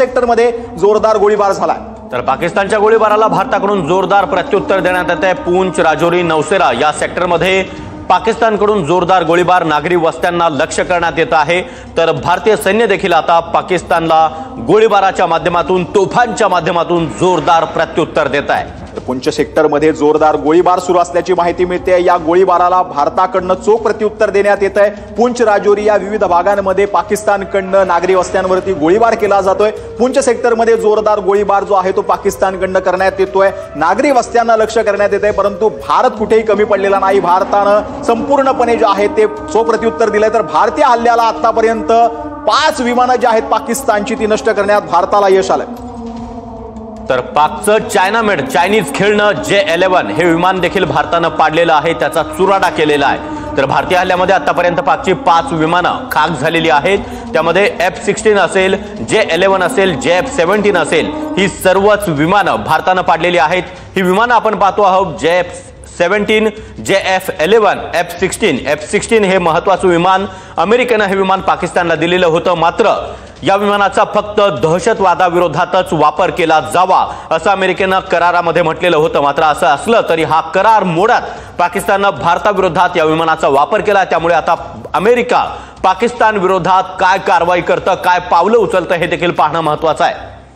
सेक्टरमध्ये जोरदार गोळीबार झाला। तर पाकिस्तानच्या गोळीबाराला भारताकडून जोरदार प्रत्युत्तर देण्यात येत आहे। पूंछ, राजौरी, नौशेरा या सेक्टरमध्ये पाकिस्तानकडून जोरदार गोळीबार नागरी वस्त्यांना लक्ष्य करण्यात येत आहे। तर भारतीय सैन्य देखील आता पाकिस्तानला गोळीबाराच्या माध्यमातून, तोफांच्या माध्यमातून जोरदार प्रत्युत्तर देत आहे। पूंछ सेक्टरमध्ये जोरदार गोळीबार सुरू असल्याची माहिती मिळते। या गोळीबाराला भारताकडून चोख प्रत्युत्तर देण्यात येत आहे। पूंछ, राजौरी या विविध भागांमध्ये पाकिस्तानकडून नागरी वस्त्यांवरती गोळीबार केला जातोय। पूंछ सेक्टरमध्ये जोरदार गोळीबार जो आहे तो पाकिस्तानकडून करण्यात येतोय। नागरी वस्त्यांना लक्ष्य करण्यात येत आहे, परंतु भारत कुठेही कमी पडलेला नाही। भारतानं संपूर्णपणे जे आहे ते चोख प्रत्युत्तर दिलंय। तर भारतीय हल्ल्याला आतापर्यंत 5 विमानं जी आहेत पाकिस्तानची ती नष्ट करण्यात भारताला यश आलंय। तर पाकचं चायनामेड चायनीज खेळणं J-11 हे विमान देखील भारतानं पाडलेलं आहे, त्याचा चुराडा केलेला आहे। तर भारतीय हल्ल्यामध्ये आतापर्यंत पाकची 5 विमानं खाक झालेली आहेत। त्यामध्ये F-16 असेल, J-11 असेल, JF-17 असेल, ही सर्वच विमानं भारतानं पाडलेली आहेत। ही विमानं आपण पाहतो आहोत, JF-17, JF-11, F-16 हे महत्त्वाचं विमान अमेरिकेनं हे विमान पाकिस्तानला दिलेलं होतं। मात्र या विमानाचा फक्त दहशतवादाविरोधातच वापर केला जावा असं अमेरिकेनं करारामध्ये म्हटलेलं होतं। मात्र असं असलं तरी हा करार मोडत पाकिस्ताननं भारताविरोधात या विमानाचा वापर केला। त्यामुळे आता अमेरिका पाकिस्तान विरोधात काय कारवाई करतं, काय पावलं उचलतं हे देखील पाहणं महत्त्वाचं आहे।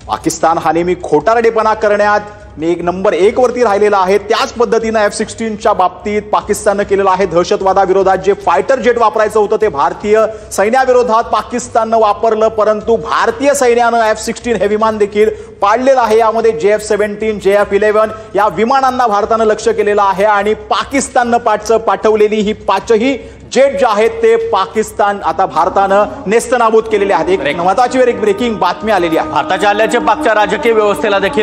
पाकिस्तान हा नेहमी खोटारडेपणा करण्यात नंबर 1 वरती राहिलेला आहे। त्याच पद्धतीनं F-16च्या बाबतीत पाकिस्ताननं केलेलं आहे। दहशतवादाविरोधात जे फायटर जेट वापरायचं होतं ते भारतीय सैन्याविरोधात पाकिस्ताननं वापरलं, परंतु भारतीय सैन्यानं F-16 हे विमान देखील पाडलेलं आहे। यामध्ये JF-17, JF-11 या विमानांना भारतानं लक्ष केलेलं आहे आणि पाकिस्ताननं पाठवलेली ही 5ही जेट जे आहेत ते पाकिस्तान आता भारतानं नेस्तनाबूत केलेले आहेत। एक महत्त्वाची ब्रेकिंग बातमी आलेली आहे। भारताच्या हल्ल्याचे पाकच्या राजकीय व्यवस्थेला देखील